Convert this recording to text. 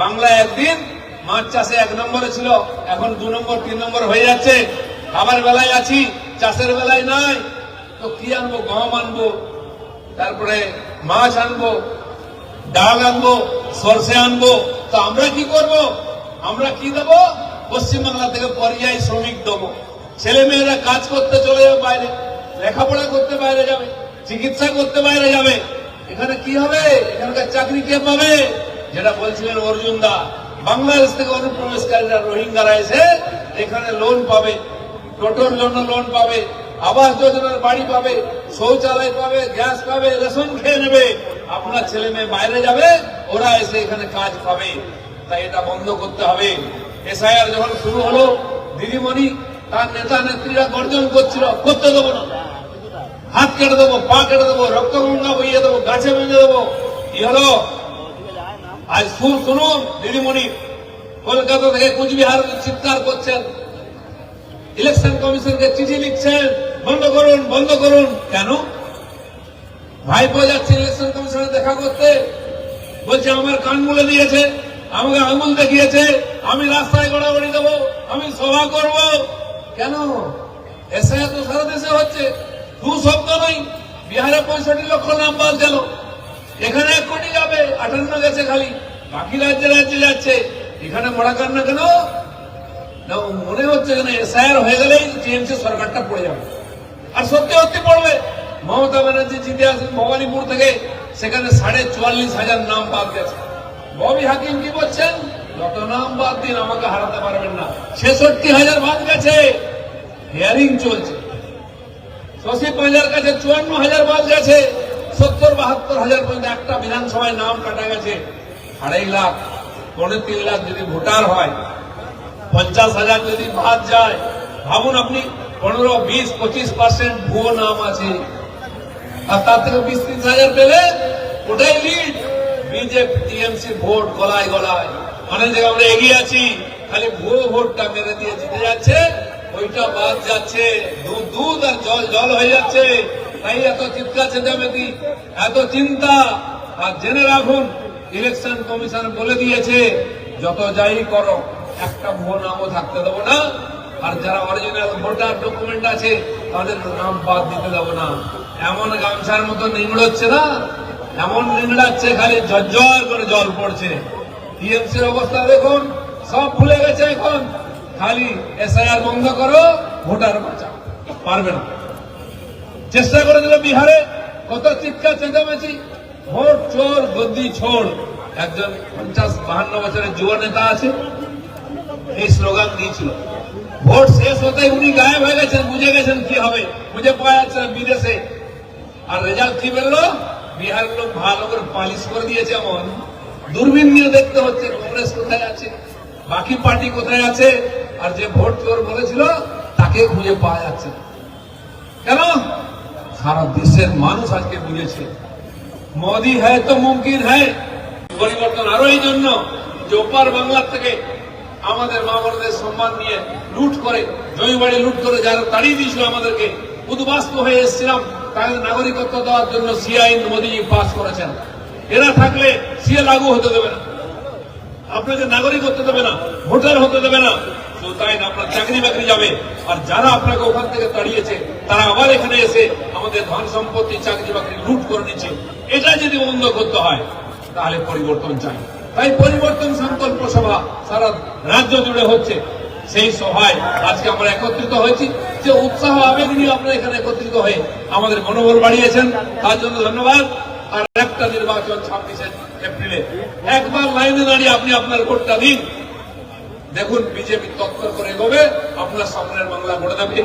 বাংলায় একদিন মাছ চাষে 1 নম্বরে ছিল, এখন 2 নম্বর 3 নম্বর হয়ে যাচ্ছে। খাবার বেলায় আছি, চাষের বেলায় নাই। তো কি আনবো? গম আনবো, তারপরে মাছ আনবো, ডাল আনবো, সরষে আনবো। তো আমরা কি করব? আমরা কি দেবো? পশ্চিমবাংলা থেকে পরিযায়ী শ্রমিক দেবো। ছেলে মেয়েরা কাজ করতে চলে যাবে বাইরে, লেখাপড়া করতে বাইরে যাবে, চিকিৎসা করতে বাইরে যাবে। এখানে কি হবে? এখানকার চাকরি কে পাবে? যেটা বলছিলেন অর্জুন দা, বাংলাদেশ থেকে অনুপ্রবেশকারীরা রোহিঙ্গারা এসে এখানে লোন পাবে, টোটোর জন্য লোন পাবে, আবাস যোজনার বাড়ি পাবে, শৌচালয় পাবে, গ্যাস পাবে, রেশন খেয়ে নেবে। আপনার ছেলে মেয়ে বাইরে যাবে, ওরা এসে এখানে কাজ পাবে। তাই এটা বন্ধ করতে হবে। এসআইআর যখন শুরু হলো, দিদিমণি তার নেতা নেত্রীরা গর্জন করছিল, করতে দেবো না, হাত কেটে দেবো, পা কেটে দেবো, রক্ত গঙ্গা বইয়ে দেবো, গাছে বেঁধে দেবো। কি হলো? আজ শুনুন দিদিমণি কলকাতা থেকে কুচবিহার চিৎকার করছেন, ইলেকশন কমিশনকে চিঠি লিখছেন, বন্ধ করুন, বন্ধ করুন। কেন? ভাইপো যাচ্ছে ইলেকশন কমিশনে দেখা করতে, বলছে আমার কান মুলে দিয়েছে, আমাকে আঙুল দেখিয়েছে, আমি রাস্তায় গড়াগড়ি দেবো, আমি সভা করব। কেন? এসআইআর তো সারা দেশে হচ্ছে, 2 সপ্তাহ নয়, বিহারে 65 লক্ষ নাম বাদ গেল, এখানে 1 কোটি যাবে, 58 গেছে খালি, বাকি রাজ্যে রাজ্যে যাচ্ছে। এখানে মরা কান্না কেন? না, মনে হচ্ছে যেন এসআইআর হয়ে গেলেই টিএমসি সরকারটা পড়ে যাবে। আর সত্যি সত্যি পড়বে। মমতা ব্যানার্জি জিতে আসেন ভবানীপুর থেকে, সেখানে 44,500 নাম বাদ গেছে। ববি হাকিম কি বলছেন? যত নাম বাদ দিন, আমাকে হারাতে পারবেন না। 66,000 বাদ গেছে, হিয়ারিং চলছে। শশী পাঁজার কাছে 54,000 বাদ গেছে, 70-72,000 পর্যন্ত একটা বিধানসভায় নাম কাটা গেছে। 2.5 লাখ, 3.5 লাখ যদি ভোটার হয়, 50,000 যদি বাদ যায়, ভাবুন আপনি, 15-20-25% ভুয়ো নাম আছে। আর তার থেকে 20-30,000 পেলে ওটাই লিড। বিজেপি টিএমসি ভোট গলায় গলায়, অনেক জায়গায় আমরা এগিয়ে আছি, খালি ভুয়ো ভোটটা মেরে দিয়ে জিতে যাচ্ছে, ওইটা বাদ যাচ্ছে, দুধ আর জল জল হয়ে যাচ্ছে। তাই এত চিৎকার চেঁচামেচি, এত চিন্তা। আর জেনে রাখুন, ইলেকশন কমিশন বলে দিয়েছে, যত যাই করো, একটা ভুয়ো নামও থাকতে দেবো না। আর যারা অরিজিনাল ভোটার ডকুমেন্ট আছে, তাদের নাম বাদ দিতে দেবো না। এমন গামছার মতো নিংড়চ্ছে না, এমন নিংড়াচ্ছে, খালি ঝরঝর করে জল পড়ছে। টিএমসির অবস্থা দেখুন, সব ভুলে গেছে এখন। খালি এসআইআর বন্ধ করো, ভোটার বাঁচাও, পারবে না। চেষ্টা করে দিল বিহারে, কত চিৎকার চেঁচামেচি, ভোট চোর গদ্দি ছোড়। একজন 50-52 বছরের যুব নেতা আছে, এই স্লোগান দিয়েছিল। ভোট শেষ হতে উনি গায়েব হয়ে গেছেন, বুঝে গেছেন কি হবে, বুঝে পাওয়া যাচ্ছে বিদেশে। আর রেজাল্ট কি বেরোলো? বিহারের লোক ভালো করে পালিশ করে দিয়েছে। এমন দূরবীন নিয়ে দেখতে হচ্ছে কংগ্রেস কোথায় আছে, বাকি পার্টি কোথায় আছে। আর যে ভোট চোর বলেছিল, তাকে খুঁজে পাওয়া যাচ্ছে। কেন? সারা দেশের মানুষ আজকে বুঝেছে, মোদি হ্যায় তো মুমকিন হ্যায়। পরিবর্তন আরো এই জন্য যে ওপার বাংলার থেকে আমাদের মা বোনদের সম্মান নিয়ে লুট করে, জমি বাড়ি লুট করে যারা তাড়িয়ে দিয়েছিল আমাদেরকে, উদ্বাস্তু হয়ে এসেছিলাম, তাদের নাগরিকত্ব দেওয়ার জন্য সিএ আইন মোদীজি পাস করেছেন। এরা থাকলে সিএ লাগু হতে দেবে না, আপনাকে নাগরিকত্ব দেবে না, ভোটার হতে দেবে না। তাই না, আপনার চাকরি বাকরি যাবে। আর যারা আপনাকে ওখান থেকে তাড়িয়েছে, তারা আবার এখানে এসে আমাদের ধন সম্পত্তি, চাকরি বাকরি লুট করে নিচ্ছে। এটা যদি বন্ধ করতে হয়, তাহলে পরিবর্তন চাই। তাই পরিবর্তন সংকল্প সভা সারা রাজ্য জুড়ে হচ্ছে। সেই সভায় আজকে আমরা একত্রিত হয়েছি। যে উৎসাহ আবেগ নিয়ে আপনারা এখানে একত্রিত হয়ে আমাদের মনোবল বাড়িয়েছেন, তার জন্য ধন্যবাদ। আর একটা নির্বাচন 26 এপ্রিলে, একবার লাইনে দাঁড়িয়ে আপনি আপনার ভোটটা দিন। দেখুন, বিজেপি তৎপর করে এগোবে, আপনার স্বপ্নের বাংলা গড়ে দেবে।